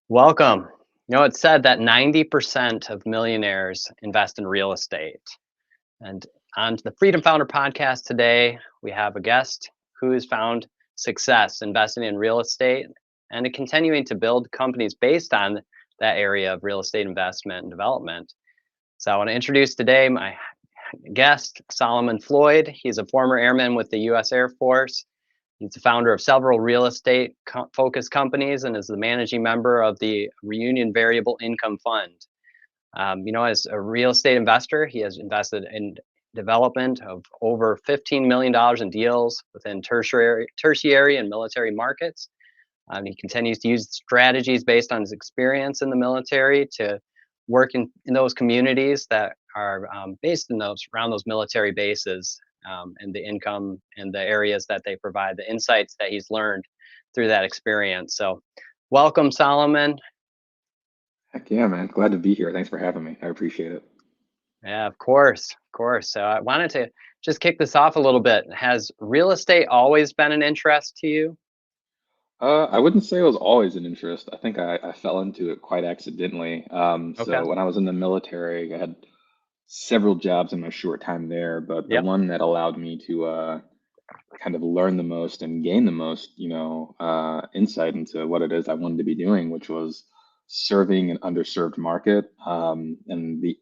Welcome. It's said that 90% of millionaires invest in real estate. And on the Freedom Founder podcast today, we have a guest who has found success investing in real estate and continuing to build companies based on that area of real estate investment and development. So I want to introduce today my guest, Solomon Floyd. He's a former airman with the U.S. Air Force. He's the founder of several real estate focused companies and is the managing member of the Reunion Variable Income Fund. As a real estate investor, he has invested in development of over $15 million in deals within tertiary and military markets. He continues to use strategies based on his experience in the military to work in those communities that are based in those around those military bases, and the income and the areas that they provide, the insights that he's learned through that experience. So, welcome, Solomon. Heck yeah, man. Glad to be here. Thanks for having me. I appreciate it. Yeah, of course, of course. So, I wanted to just kick this off a little bit. Has real estate always been an interest to you? I wouldn't say it was always an interest. I think I fell into it quite accidentally. Okay. So when I was in the military, I had several jobs in my short time there, but the Yep. one that allowed me to kind of learn the most and gain the most, insight into what it is I wanted to be doing, which was serving an underserved market. And the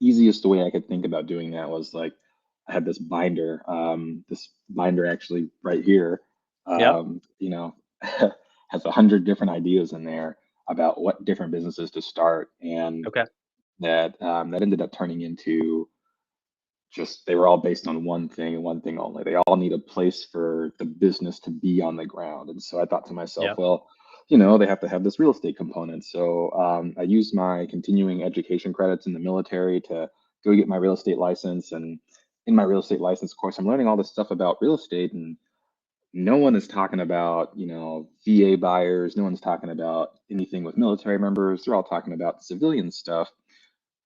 easiest way I could think about doing that was like I had this binder actually right here, Yep. um, you know, has 100 different ideas in there about what different businesses to start, and Okay. that ended up turning into just they were all based on one thing and one thing only. They all need a place for the business to be on the ground. And so I thought to myself, Yep. well, they have to have this real estate component. So I used my continuing education credits in the military to go get my real estate license. And in my real estate license course, I'm learning all this stuff about real estate, and no one is talking about, VA buyers. No one's talking about anything with military members. They're all talking about civilian stuff,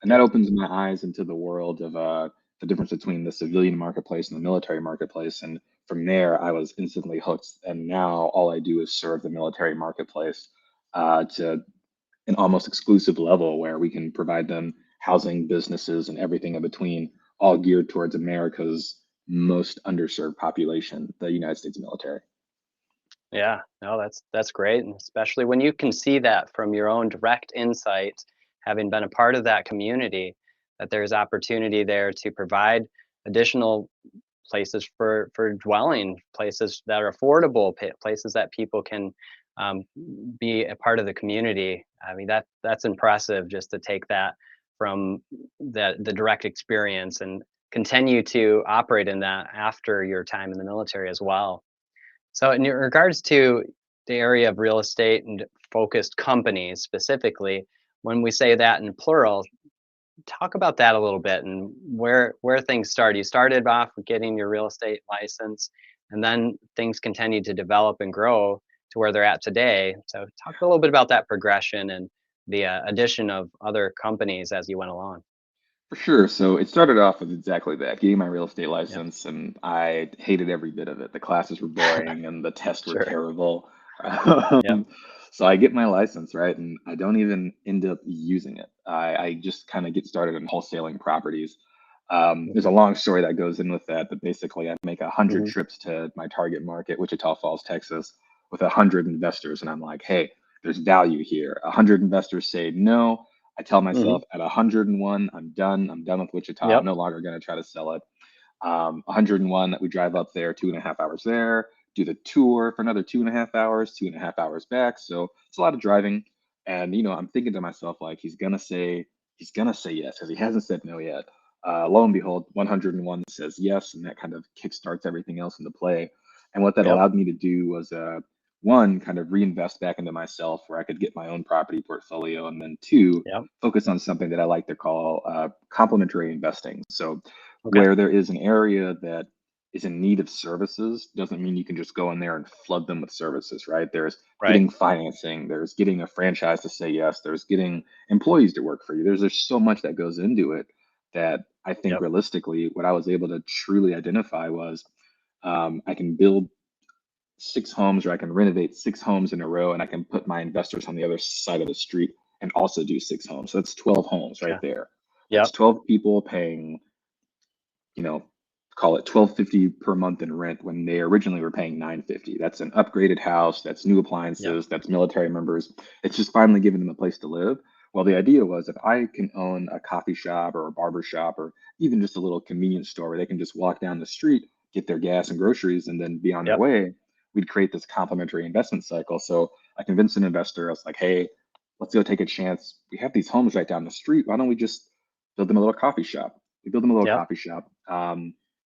and that Yep. opens my eyes into the world of the difference between the civilian marketplace and the military marketplace. And from there, I was instantly hooked. And now all I do is serve the military marketplace to an almost exclusive level where we can provide them housing, businesses, and everything in between, all geared towards America's most underserved population, the United States military. Yeah, no, that's great, and especially when you can see that from your own direct insight, having been a part of that community, that there's opportunity there to provide additional places for dwelling, places that are affordable, places that people can um, be a part of the community. I mean, that's impressive just to take that from the direct experience and continue to operate in that after your time in the military as well. So, in regards to the area of real estate and focused companies specifically, when we say that in plural, talk about that a little bit and where things started. You started off with getting your real estate license, and then things continued to develop and grow to where they're at today. So, talk a little bit about that progression and the addition of other companies as you went along. For sure. So it started off with exactly that, getting my real estate Yep. license, and I hated every bit of it. The classes were boring and the tests were Sure. terrible. Yep. So I get my license, right? And I don't even end up using it. I just kind of get started in wholesaling properties. There's a Okay. long story that goes in with that, but basically I make 100 Hmm. trips to my target market, Wichita Falls, Texas, with 100 investors. And I'm like, hey, there's value here. 100 investors say no. I tell Hmm. myself at 101, I'm done. I'm done with Wichita. I'm Yep. no longer going to try to sell it. 101 that we drive up there, 2.5 hours there, do the tour for another 2.5 hours, 2.5 hours back. So it's a lot of driving. And, I'm thinking to myself, like, he's going to say yes because he hasn't said no yet. Lo and behold, 101 says yes. And that kind of kickstarts everything else into play. And what that Yep. allowed me to do was, one, kind of reinvest back into myself where I could get my own property portfolio. And then two, Yep. focus on something that I like to call complementary investing. So Okay. where there is an area that is in need of services doesn't mean you can just go in there and flood them with services, right? There's Right. getting financing, there's getting a franchise to say yes, there's getting employees to work for you. There's so much that goes into it that I think Yep. realistically, what I was able to truly identify was I can build six homes, or I can renovate six homes in a row, and I can put my investors on the other side of the street and also do six homes. So that's 12 homes right Okay. there. That's Yep. 12 people paying, you know, call it 1250 per month in rent when they originally were paying 950. That's an upgraded house, that's new Yep. appliances, that's military members. It's just finally giving them a place to live. Well, the idea was if I can own a coffee shop or a barber shop or even just a little convenience store where they can just walk down the street, get their gas and groceries, and then be on their Yep. way, we'd create this complementary investment cycle. So I convinced an investor, I was like, hey, let's go take a chance. We have these homes right down the street. Why don't we just build them a little coffee shop? We build them a little Yep. coffee shop.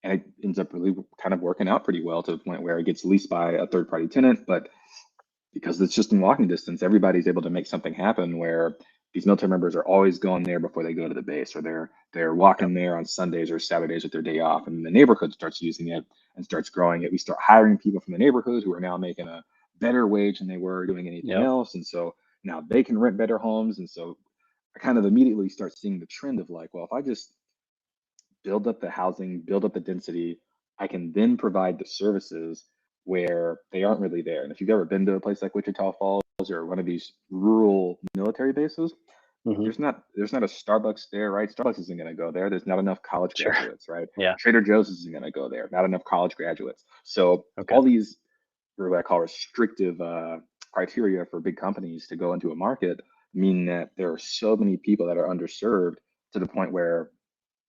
And it ends up really kind of working out pretty well to the point where it gets leased by a third party tenant. But because it's just in walking distance, everybody's able to make something happen where these military members are always going there before they go to the base, or they're Yep. walking there on Sundays or Saturdays with their day off, and the neighborhood starts using it and starts growing it. We start hiring people from the neighborhood who are now making a better wage than they were doing anything Yep. else, and so now they can rent better homes, and so I kind of immediately start seeing the trend of like, well, if I just build up the housing, build up the density, I can then provide the services where they aren't really there. And if you've ever been to a place like Wichita Falls or one of these rural military bases, Hmm. there's not a Starbucks there, right? Starbucks isn't going to go there. There's not enough college Sure. graduates, right? Yeah. Trader Joe's isn't going to go there. Not enough college graduates. So Okay. all these what I call restrictive criteria for big companies to go into a market mean that there are so many people that are underserved to the point where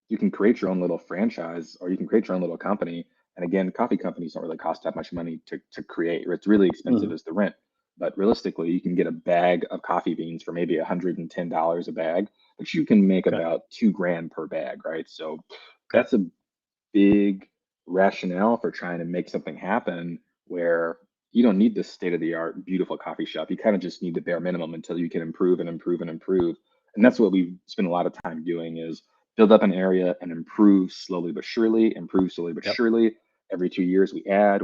you can create your own little franchise or you can create your own little company. And again, coffee companies don't really cost that much money to create. It's really expensive Hmm. as the rent. But realistically, you can get a bag of coffee beans for maybe $110 a bag, but you can make Okay. about 2 grand per bag, right? So Okay. that's a big rationale for trying to make something happen where you don't need this state of the art, beautiful coffee shop. You kind of just need the bare minimum until you can improve and improve and improve. And that's what we spend a lot of time doing is build up an area and improve slowly but Yep. surely. Every 2 years, we add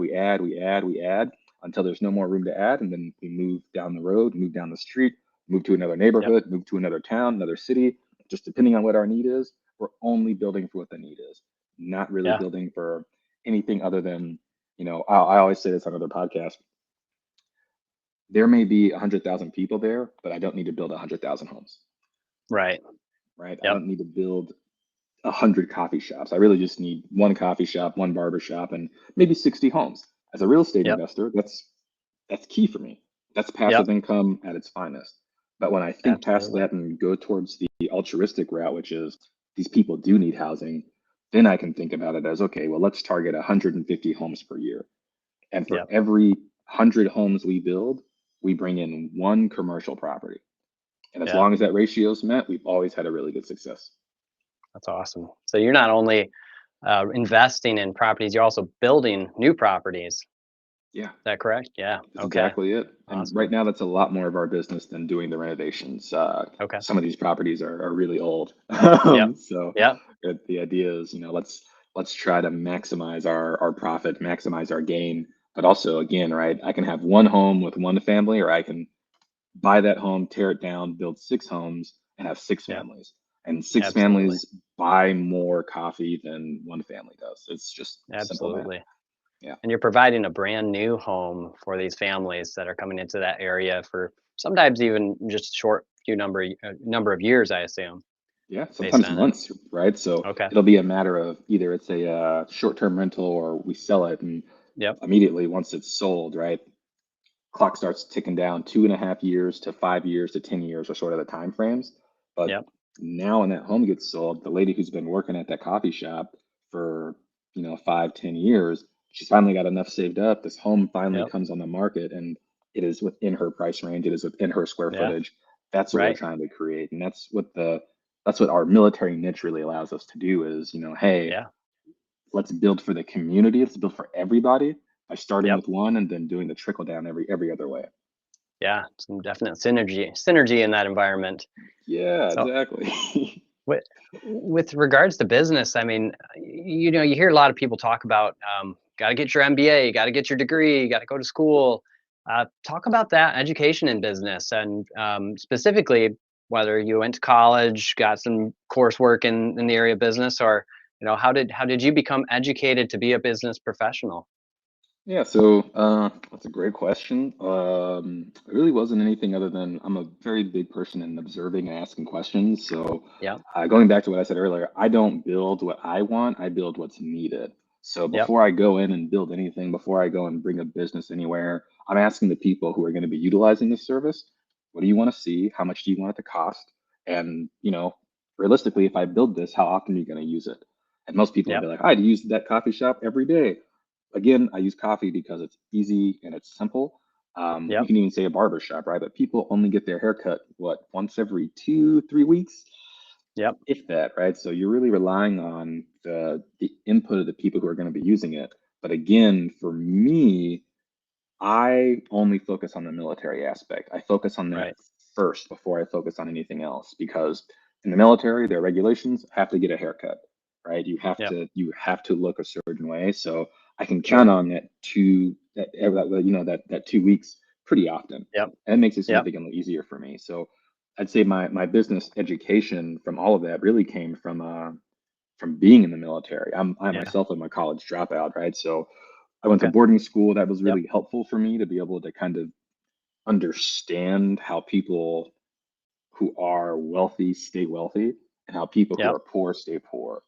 until there's no more room to add. And then we move down the road, move down the street, move to another Yep. neighborhood, move to another town, another city, just depending on what our need is. We're only building for what the need is, not really Yeah. building for anything other than, I always say this on other podcasts. There may be 100,000 people there, but I don't need to build 100,000 homes, Right. right? I Yep. don't need to build 100 coffee shops. I really just need one coffee shop, one barber shop, and maybe 60 homes. As a real estate Yep. investor, that's key for me. That's Yep. passive income at its finest. But when I think past Absolutely. that and go towards the altruistic route, which is these people do need housing, then I can think about it as okay, well, let's target 150 homes per year. And for Yep. every 100 homes we build, we bring in one commercial property. And as Yeah. long as that ratio is met, we've always had a really good success. That's awesome. So you're not only investing in properties, you're also building new properties. Is Yeah, that correct? Yeah. that's Okay. exactly it. And Awesome. right now, that's a lot more of our business than doing the renovations. Okay. Some of these properties are really old, Yep. so Yep. the idea is, let's try to maximize our profit, maximize our gain. But also, again, right, I can have one home with one family, or I can buy that home, tear it down, build six homes, and have six Yep. families. And six Absolutely. families buy more coffee than one family does. It's just simple math. Absolutely. Yeah. And you're providing a brand new home for these families that are coming into that area for sometimes even just short few number of years, I assume, Yeah, based sometimes on it. months, right? So Okay. it'll be a matter of either it's a short-term rental or we sell it, and Yep. immediately once it's sold, right, clock starts ticking down 2.5 years to 5 years to 10 years are sort of the time frames. But Yep. now when that home gets sold, the lady who's been working at that coffee shop for 5, 10 years, she's finally got enough saved up. This home finally Yep. comes on the market and it is within her price range. It is within her square Yeah. footage. That's what we're Right. trying to create. And that's what our military niche really allows us to do is, hey, Yeah. let's build for the community. Let's build for everybody by starting Yep. with one and then doing the trickle down every other way. Yeah. Some definite synergy in that environment. Yeah, So exactly. with with regards to business, I mean, you hear a lot of people talk about got to get your MBA, got to get your degree, got to go to school. Talk about that education in business, and specifically whether you went to college, got some coursework in the area of business, or how did you become educated to be a business professional? Yeah, so that's a great question. It really wasn't anything other than I'm a very big person in observing and asking questions. So, Yep. going back to what I said earlier, I don't build what I want, I build what's needed. So, Yep. before I go in and build anything, before I go and bring a business anywhere, I'm asking the people who are going to be utilizing this service, what do you want to see? How much do you want it to cost? And, realistically, if I build this, how often are you going to use it? And most people will Yep. be like, I'd use that coffee shop every day. Again, I use coffee because it's easy and it's simple. You Yep. can even say a barber shop, right? But people only get their haircut, what, once every 2, 3 weeks, Yep. if that, right? So you're really relying on the input of the people who are going to be using it. But again, for me, I only focus on the military aspect. I focus on that Right. first before I focus on anything else because in the military, there are regulations, have to get a haircut, right? Yep. You have to look a certain way. So I can count Sure. on that 2 weeks pretty often. Yep. And it makes it Yep. significantly easier for me. So I'd say my business education from all of that really came from being in the military. I Yeah. myself am a college dropout, right? So I went to Okay. boarding school. That was Yep. really helpful for me to be able to kind of understand how people who are wealthy stay wealthy and how people who Yep. are poor stay poor.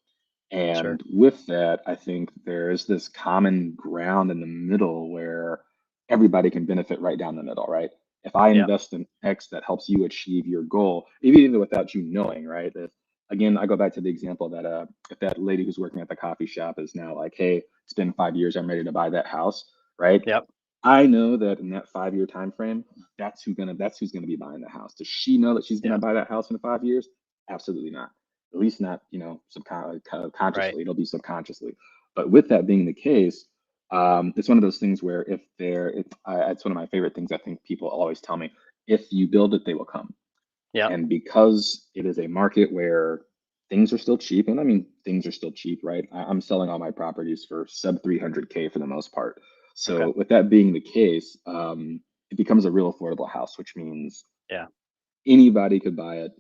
Sure. And with that, I think there is this common ground in the middle where everybody can benefit right down the middle, right? If I Yep. invest in X that helps you achieve your goal, even without you knowing, right? That again, I go back to the example that if that lady who's working at the coffee shop is now like, hey, it's been 5 years, I'm ready to buy that house, right? Yep. I know that in that 5 year time frame, that's who's gonna be buying the house. Does she know that she's gonna Yep. buy that house in 5 years? Absolutely not. At least not, Right. consciously. It'll be subconsciously. But with that being the case, it's one of those things where it's one of my favorite things. I think people always tell me, if you build it, they will come. Yep. And because it is a market where things are still cheap, and I mean things are still cheap, right? I'm selling all my properties for sub 300K for the most part. Okay. So with that being the case, it becomes a real affordable house, which means Yeah. anybody could buy it.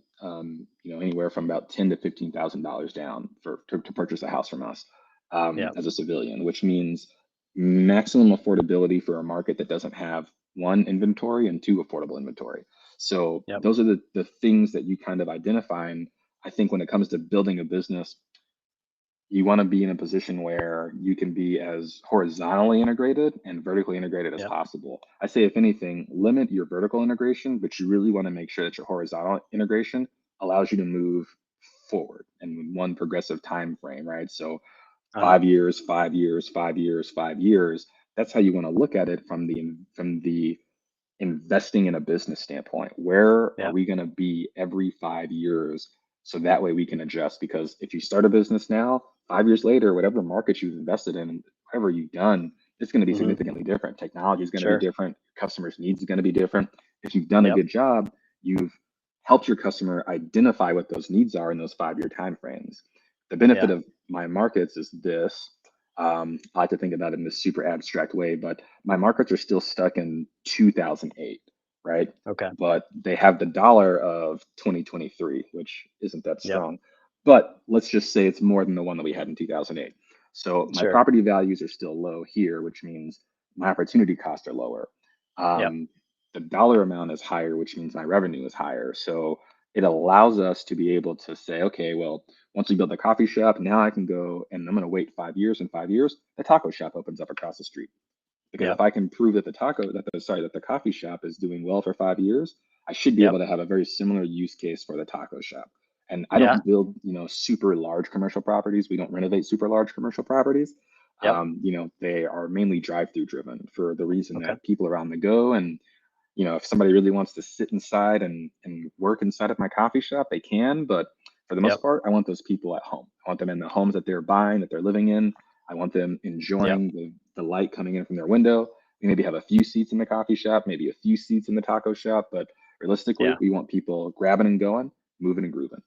Anywhere from about $10,000 to $15,000 down to purchase a house from us Yep. as a civilian, which means maximum affordability for a market that doesn't have one, inventory, and two, affordable inventory. So Yep. those are the things that you kind of identify. And I think when it comes to building a business, you want to be in a position where you can be as horizontally integrated and vertically integrated as Yep. possible. I say, if anything, limit your vertical integration, but you really want to make sure that your horizontal integration allows you to move forward in one progressive time frame, right? So Uh-huh. 5 years, 5 years, 5 years, 5 years. That's how you want to look at it from the investing in a business standpoint. Where are Yep. we going to be every 5 years? So that way we can adjust. Because if you start a business now, 5 years later, whatever market you've invested in, whatever you've done, it's going to be Hmm. significantly different. Technology is going to be Sure. different. Customers' needs is going to be different. If you've done a Yep. good job, you've helped your customer identify what those needs are in those 5 year timeframes. The benefit Yeah. of my markets is this. I like to think about it in this super abstract way, but my markets are still stuck in 2008, right? Okay. But they have the dollar of 2023, which isn't that Yep. strong. But let's just say it's more than the one that we had in 2008. So my Sure. property values are still low here, which means my opportunity costs are lower. Yep. Um, the dollar amount is higher, which means my revenue is higher. So it allows us to be able to say, okay, well, once we build the coffee shop, now I can go and I'm going to wait 5 years. In 5 years, the taco shop opens up across the street. Because if Yep. I can prove that the coffee shop is doing well for 5 years, I should be Yep. able to have a very similar use case for the taco shop. And I Yeah. don't build, super large commercial properties. We don't renovate super large commercial properties. Yep. They are mainly drive-through driven for the reason Okay. that people are on the go. And if somebody really wants to sit inside and work inside of my coffee shop, they can. But for the most Yep. part, I want those people at home. I want them in the homes that they're buying, that they're living in. I want them Yep. enjoying the light coming in from their window. We maybe have a few seats in the coffee shop, maybe a few seats in the taco shop, but realistically, Yeah. we want people grabbing and going, moving and grooving.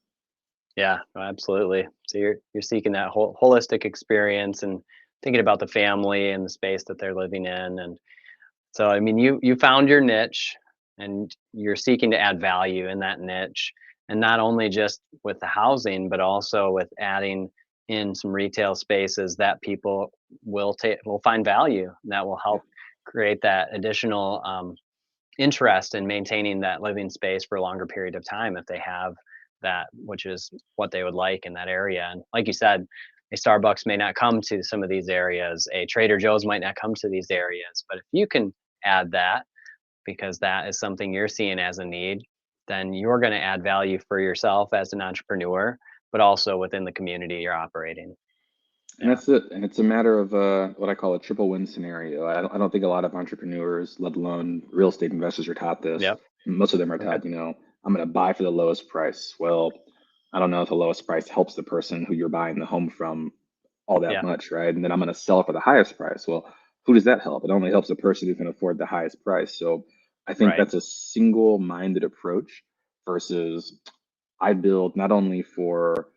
Yeah. Absolutely. So you're seeking that whole holistic experience and thinking about the family and the space that they're living in. And so, I mean, you found your niche, and you're seeking to add value in that niche, and not only just with the housing, but also with adding in some retail spaces that people will find value, and that will Yeah. help create that additional interest in maintaining that living space for a longer period of time if they have that, which is what they would like in that area. And like you said, a Starbucks may not come to some of these areas, a Trader Joe's might not come to these areas, but if you can add that, because that is something you're seeing as a need, then you're going to add value for yourself as an entrepreneur, but also within the community you're operating. And Yeah. that's it. And it's a matter of what I call a triple win scenario. I don't think a lot of entrepreneurs, let alone real estate investors, are taught this. Yep. Most of them are Okay. taught, I'm going to buy for the lowest price. Well, I don't know if the lowest price helps the person who you're buying the home from all that Yeah. much, right? And then I'm going to sell for the highest price. Well, who does that help? It only helps the person who can afford the highest price. So I think Right. that's a single-minded approach versus I build not only for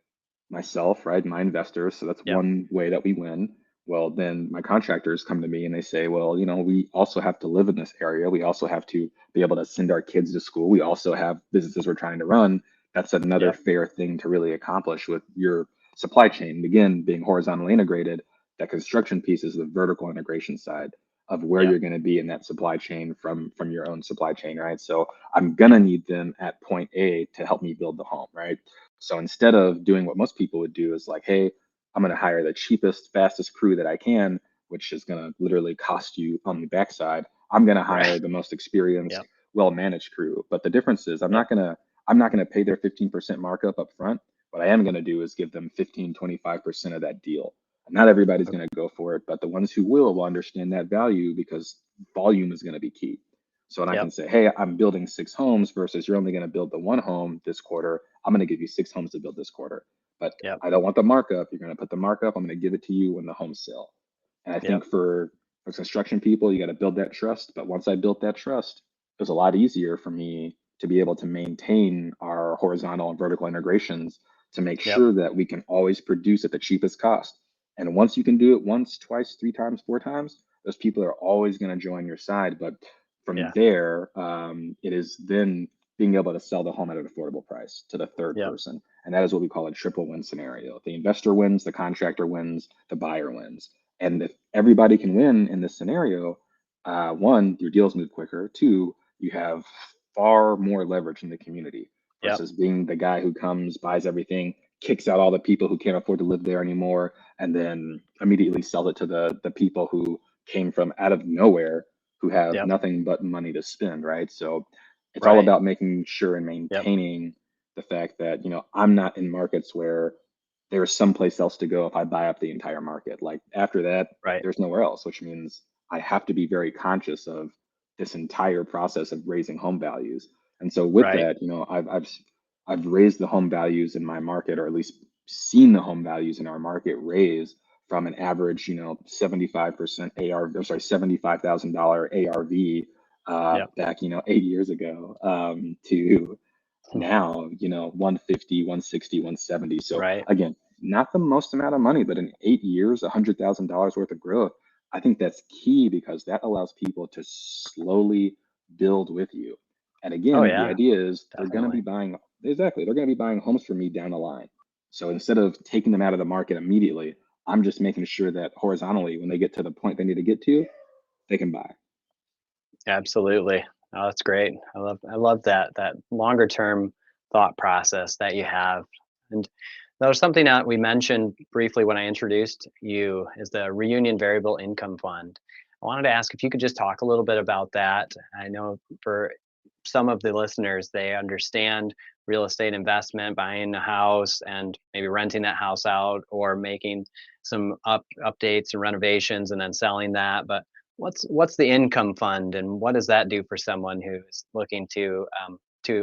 myself, right, my investors. So that's Yep. one way that we win. Well, then my contractors come to me and they say, well, we also have to live in this area. We also have to be able to send our kids to school. We also have businesses we're trying to run. That's another Yep. fair thing to really accomplish with your supply chain. Again, being horizontally integrated, that construction piece is the vertical integration side of where Yep. you're going to be in that supply chain from your own supply chain, right? So I'm gonna need them at point A to help me build the home, right? So instead of doing what most people would do is like, hey, I'm going to hire the cheapest, fastest crew that I can, which is going to literally cost you on the backside. I'm going to hire Right. the most experienced, Yep. well-managed crew. But the difference is Yep. I'm not going to pay their 15% markup up front. What I am going to do is give them 15, 25% of that deal. And not everybody's Okay. going to go for it, but the ones who will understand that value because volume is going to be key. So when I Yep. can say, hey, I'm building 6 homes versus you're only going to build the one home this quarter, I'm going to give you 6 homes to build this quarter. But Yep. I don't want the markup. You're going to put the markup. I'm going to give it to you when the homes sell. And I Yep. think for construction people, you got to build that trust. But once I built that trust, it was a lot easier for me to be able to maintain our horizontal and vertical integrations to make Yep. sure that we can always produce at the cheapest cost. And once you can do it once, twice, 3 times, 4 times, those people are always going to join your side. But from Yeah. there, it is then being able to sell the home at an affordable price to the third Yep. person. And that is what we call a triple win scenario. The investor wins, the contractor wins, the buyer wins. And if everybody can win in this scenario, one, your deals move quicker. Two, you have far more leverage in the community Yep. versus being the guy who comes, buys everything, kicks out all the people who can't afford to live there anymore, and then immediately sell it to the people who came from out of nowhere who have Yep. nothing but money to spend, right? So it's all Right. about making sure and Yep. maintaining the fact that, I'm not in markets where there's someplace else to go if I buy up the entire market. Like after that, Right. there's nowhere else, which means I have to be very conscious of this entire process of raising home values. And so with Right. that, I've raised the home values in my market, or at least seen the home values in our market raise from an average, 75% AR, or sorry, $75,000 ARV Yep. back, 8 years ago, to now, 150, 160, 170. So Right. again, not the most amount of money, but in 8 years, $100,000 worth of growth. I think that's key because that allows people to slowly build with you. And Oh again, the yeah. idea is they're going to Definitely. be buying, exactly, they're going to be buying homes from me down the line. So instead of taking them out of the market immediately, I'm just making sure that horizontally, when they get to the point they need to get to, they can buy. Absolutely. Oh, that's great. I love that longer term thought process that you have. And that was something that we mentioned briefly when I introduced you is the Reunion Variable Income Fund. I wanted to ask if you could just talk a little bit about that. I know for some of the listeners, they understand real estate investment, buying a house and maybe renting that house out or making some updates and renovations and then selling that. But what's the income fund and what does that do for someone who's looking to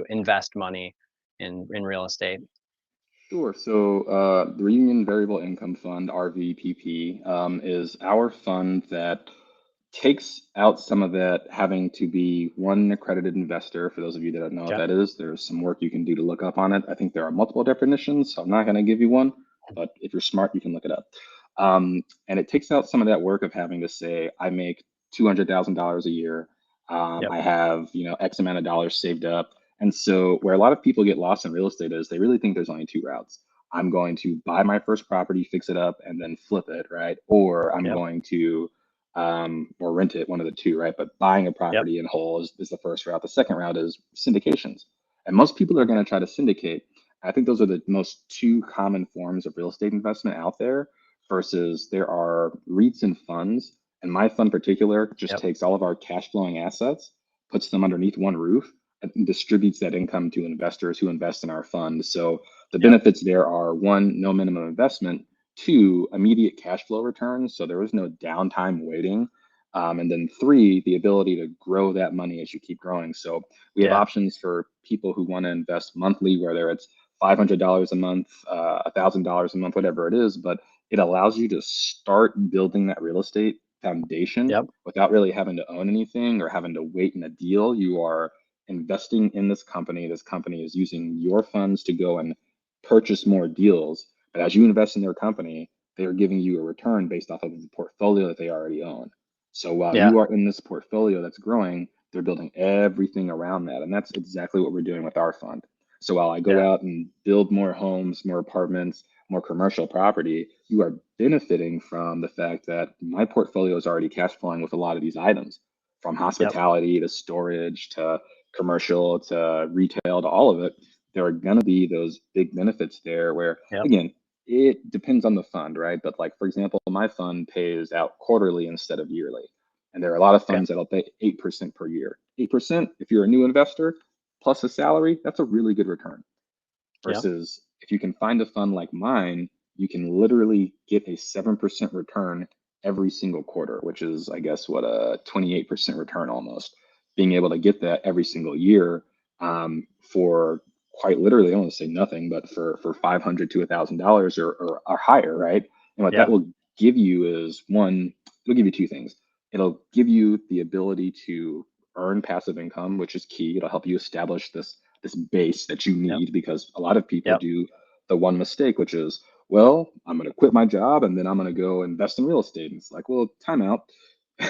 invest money in real estate? Sure. So the Reunion Variable Income Fund, RVPP, is our fund that takes out some of that having to be one accredited investor. For those of you that don't know what Okay. that is, there's some work you can do to look up on it. I think there are multiple definitions, so I'm not going to give you one, but if you're smart, you can look it up. And it takes out some of that work of having to say, I make $200,000 a year. Yep. I have, X amount of dollars saved up. And so where a lot of people get lost in real estate is they really think there's only two routes. I'm going to buy my first property, fix it up, and then flip it, right? Or I'm Yep. going to or rent it, one of the two, right? But buying a Yep. property in whole is the first route. The second route is syndications. And most people are Okay. going to try to syndicate. I think those are the most two common forms of real estate investment out there versus there are REITs and funds. And my fund in particular just Yep. takes all of our cash flowing assets, puts them underneath one roof, and distributes that income to investors who invest in our fund. So the Yep. benefits there are one, no minimum investment, two, immediate cash flow returns. So there is no downtime waiting. And then three, the ability to grow that money as you keep growing. So we have Yeah. options for people who want to invest monthly, whether it's $500 a month, $1,000 a month, whatever it is, but it allows you to start building that real estate foundation Yep. without really having to own anything or having to wait in a deal. You are investing in this company. This company is using your funds to go and purchase more deals. But as you invest in their company, they are giving you a return based off of the portfolio that they already own. So while Yeah. you are in this portfolio that's growing, they're building everything around that. And that's exactly what we're doing with our fund. So while I go Yeah. out and build more homes, more apartments, more commercial property, you are benefiting from the fact that my portfolio is already cash flowing with a lot of these items, from Yep. hospitality to storage to commercial to retail to all of it. There are going to be those big benefits there where, Yep. again, it depends on the fund, right? But like, for example, my fund pays out quarterly instead of yearly. And there are a lot of Okay. funds that'll pay 8% per year. 8%, if you're a new investor plus a salary, that's a really good return. Yep. Versus if you can find a fund like mine, you can literally get a 7% return every single quarter, which is, I guess, what, a 28% return almost. Being able to get that every single year for quite literally, I don't want to say nothing, but for $500 to $1,000 or higher, right? And what that Yep. will give you is one, it'll give you two things. It'll give you the ability to earn passive income, which is key. It'll help you establish this base that you Yep. need because a lot of people Yep. do the one mistake, which is, well, I'm going to quit my job and then I'm going to go invest in real estate. And it's like, well, time out.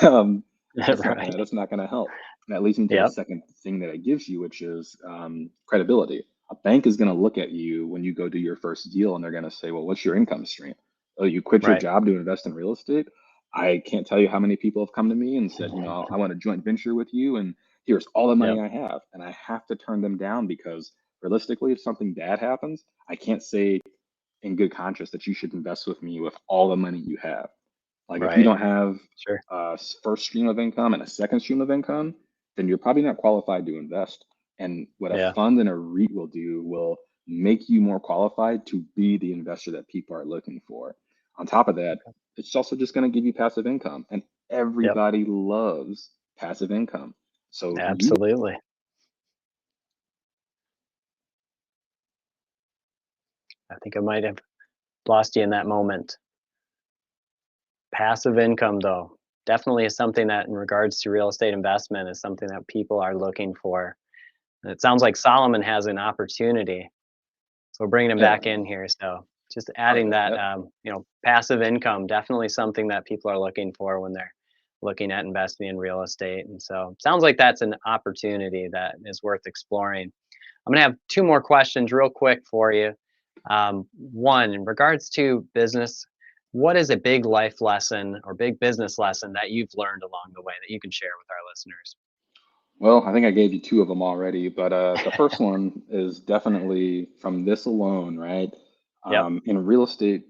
um, Right. that's not going to help. And that leads me to the Yep. second thing that it gives you, which is credibility. A bank is going to look at you when you go do your first deal and they're going to say, well, what's your income stream? Oh, you quit your Right. job to invest in real estate? I can't tell you how many people have come to me and said, I want a joint venture with you and here's all the money Yep. I have. And I have to turn them down because realistically, if something bad happens, I can't say in good conscience that you should invest with me with all the money you have. Like if you Right. don't have Sure. a first stream of income and a second stream of income, then you're probably not qualified to invest. And what a Yeah. fund and a REIT will do will make you more qualified to be the investor that people are looking for. On top of that, it's also just going to give you passive income, and Yep. everybody loves passive income. So you Absolutely. I think I might have lost you in that moment. Passive income, though, definitely is something that, in regards to real estate investment, is something that people are looking for. And it sounds like Solomon has an opportunity, so we're bringing him yeah, back in here. So just oh adding yeah, that, yep. passive income, definitely something that people are looking for when they're looking at investing in real estate. And so sounds like that's an opportunity that is worth exploring. I'm gonna have two more questions real quick for you. One, in regards to business, what is a big life lesson or big business lesson that you've learned along the way that you can share with our listeners? Well, I think I gave you two of them already, but the first one is definitely from this alone, right? Yep. In real estate,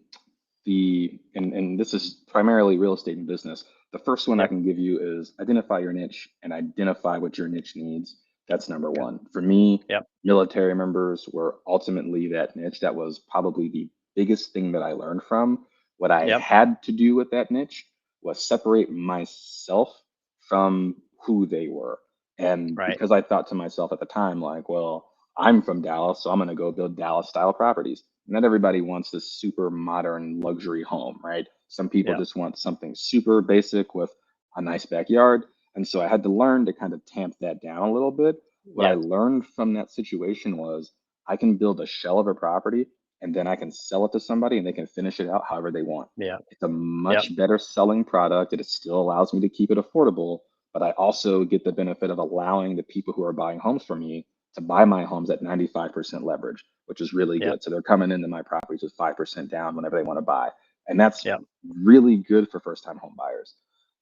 and this is primarily real estate and business. The first one I Yep. can give you is identify your niche and identify what your niche needs. That's number Okay. one. For me, Yep. military members were ultimately that niche. That was probably the biggest thing that I learned from. What I Yep. had to do with that niche was separate myself from who they were. And Right. because I thought to myself at the time, like, well, I'm from Dallas, so I'm going to go build Dallas style properties. Not everybody wants this super modern luxury home, right? Some people Yep. just want something super basic with a nice backyard. And so I had to learn to kind of tamp that down a little bit. What I Yep. learned from that situation was I can build a shell of a property and then I can sell it to somebody and they can finish it out however they want. Yep. It's a Yep. much better selling product. It still allows me to keep it affordable, but I also get the benefit of allowing the people who are buying homes from me to buy my homes at 95% leverage, which is really Yep. good. So they're coming into my properties with 5% down whenever they want to buy. And that's Yep. really good for first time home buyers.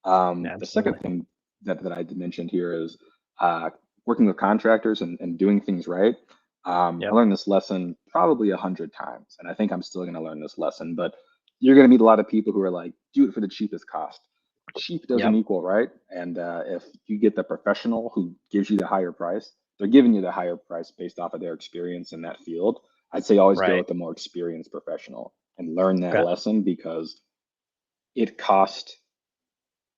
The second Absolutely. thing that I mentioned here is working with contractors and doing things right. I Yep. learned this lesson probably 100 times, and I think I'm still going to learn this lesson. But you're going to meet a lot of people who are like, do it for the cheapest cost. Cheap doesn't Yep. equal right. And if you get the professional who gives you the higher price, they're giving you the higher price based off of their experience in that field. I'd say always go Right. with the more experienced professional and learn that Okay. lesson because it costs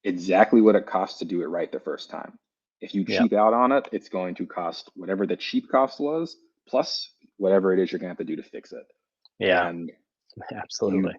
exactly what it costs to do it right the first time. If you Yep. cheap out on it, it's going to cost whatever the cheap cost was, plus whatever it is you're going to have to do to fix it. Yeah. And you Absolutely.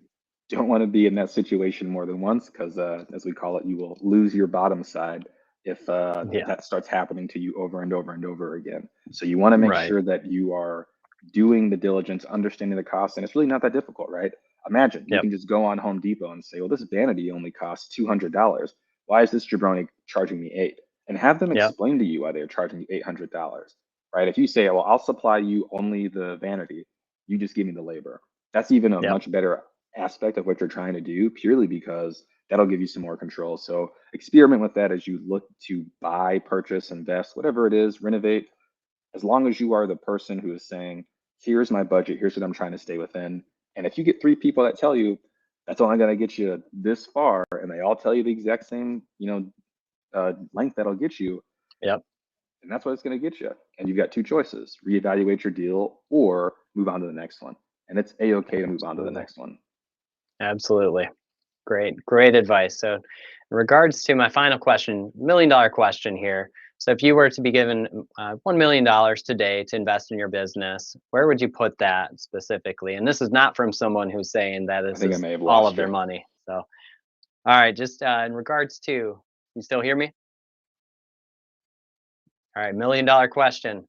don't want to be in that situation more than once because, as we call it, you will lose your bottom side if Yeah. that starts happening to you over and over and over again. So you want to make Right. sure that you are doing the diligence, understanding the cost, and it's really not that difficult, right? Imagine you Yep. can just go on Home Depot and say, "Well, this vanity only costs $200. Why is this jabroni charging me eight?" And have them Yep. explain to you why they're charging you $800, right? If you say, "Well, I'll supply you only the vanity, you just give me the labor," that's even a Yep. much better aspect of what you're trying to do purely because that'll give you some more control. So experiment with that as you look to buy, purchase, invest, whatever it is, renovate. As long as you are the person who is saying, here's my budget, here's what I'm trying to stay within. And if you get three people that tell you that's only going to get you this far, and they all tell you the exact same, length that'll get you, Yep. and that's what it's going to get you. And you've got two choices: reevaluate your deal or move on to the next one. And it's a-okay to move on to the Absolutely. next one. Absolutely. Great advice. So, in regards to my final question, $1 million question here. So, if you were to be given $1 million today to invest in your business, where would you put that specifically? And this is not from someone who's saying that I this think I is may have all of lost their you. money. So, all right, just in regards to, you still hear me? All right, $1 million question.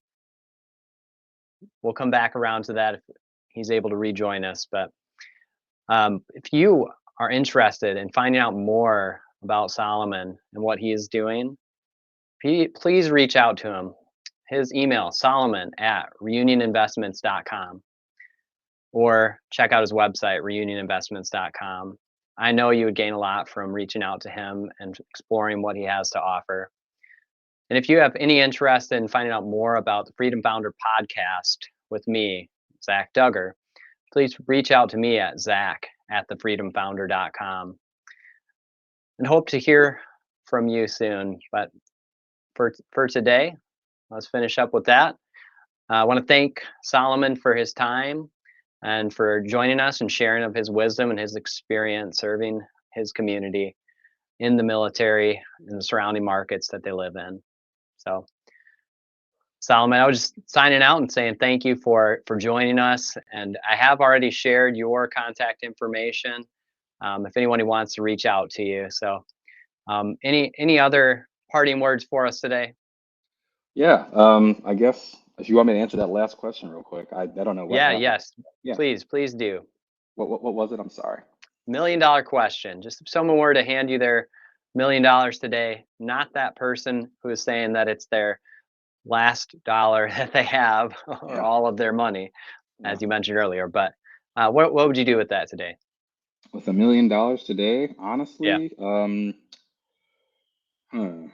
We'll come back around to that if he's able to rejoin us. But if you are interested in finding out more about Solomon and what he is doing, please reach out to him. His email, solomon@reunioninvestments.com, or check out his website, reunioninvestments.com. I know you would gain a lot from reaching out to him and exploring what he has to offer. And if you have any interest in finding out more about the Freedom Founder podcast with me, Zach Duggar, please reach out to me at zach@thefreedomfounder.com, and hope to hear from you soon. But for today, let's finish up with that. I want to thank Solomon for his time and for joining us and sharing of his wisdom and his experience serving his community in the military and the surrounding markets that they live in. So, Solomon, I was just signing out and saying thank you for joining us. And I have already shared your contact information if anyone who wants to reach out to you. So, any other parting words for us today? Yeah, I guess if you want me to answer that last question real quick, I don't know what Yeah, happened. yes, Yeah, please do. what was it? I'm sorry. $1 million question. Just if someone were to hand you their $1 million today, not that person who is saying that it's their last dollar that they have or Yeah, all of their money, yeah. as you mentioned earlier. But what would you do with that today? With $1 million today, Yeah. honestly, huh,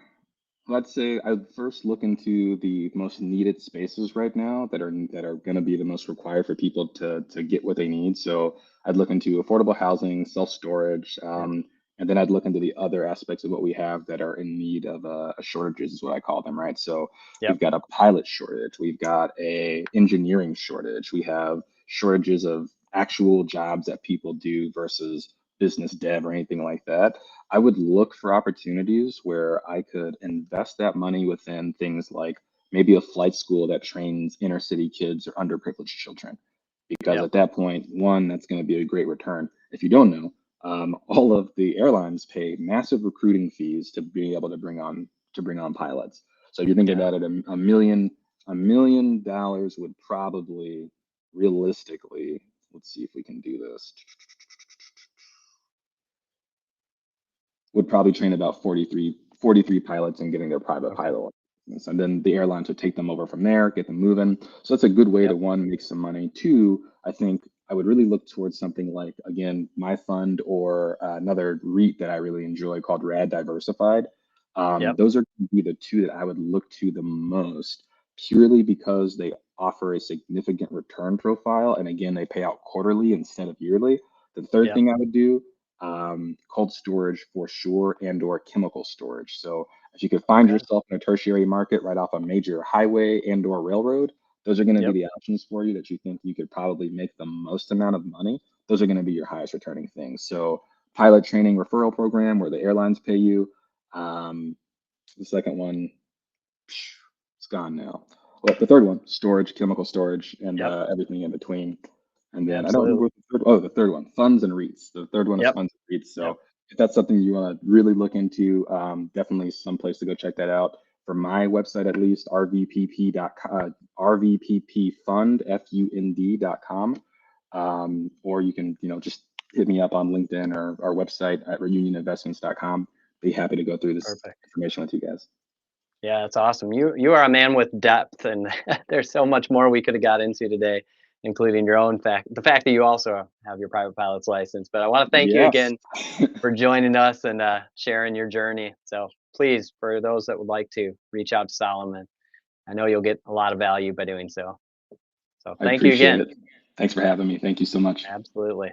let's say I'd first look into the most needed spaces right now that are going to be the most required for people to get what they need. So I'd look into affordable housing, self-storage, Yep. and then I'd look into the other aspects of what we have that are in need of shortages, is what I call them, right? So Yep. we've got a pilot shortage, we've got a engineering shortage, we have shortages of actual jobs that people do versus business dev or anything like that. I would look for opportunities where I could invest that money within things like maybe a flight school that trains inner city kids or underprivileged children. Because Yep. at that point, one, that's going to be a great return. If you don't know, all of the airlines pay massive recruiting fees to be able to bring on pilots. So if you think Yeah. about it, $1 million would probably realistically, let's see if we can do this, would probably train about 43 pilots in getting their private Okay. pilot. business. And then the airlines would take them over from there, get them moving. So that's a good way to, Yep. one, make some money. Two, I think I would really look towards something like, again, my fund or another REIT that I really enjoy called Rad Diversified. Yep. Those are going to be the two that I would look to the most, purely because they offer a significant return profile. And again, they pay out quarterly instead of yearly. The third Yep. thing I would do, cold storage for sure, and/or chemical storage. So if you could find Okay. yourself in a tertiary market right off a major highway and/or railroad, those are going to be Yep. the options for you that you think you could probably make the most amount of money. Those are going to be your highest returning things. So pilot training referral program where the airlines pay you. Um, the second one, it's gone now. Well, the third one, storage, chemical storage, and Yep. everything in between. And then I don't remember Absolutely. what the third. Oh, the third one, funds and REITs. The third one is Yep. funds and REITs. Yep. So if that's something you want to really look into, definitely some place to go check that out. For my website, at least, rvpp.com, rvppfund, fund.com. Or you can, just hit me up on LinkedIn or our website at reunioninvestments.com. Be happy to go through this Perfect. information with you guys. Yeah, that's awesome. You are a man with depth, and there's so much more we could have got into today, including your own the fact that you also have your private pilot's license. But I want to thank you Yes. again for joining us and sharing your journey. So please, for those that would like to reach out to Solomon, I know you'll get a lot of value by doing so. So I thank you appreciate again. it. Thanks for having me. Thank you so much. Absolutely.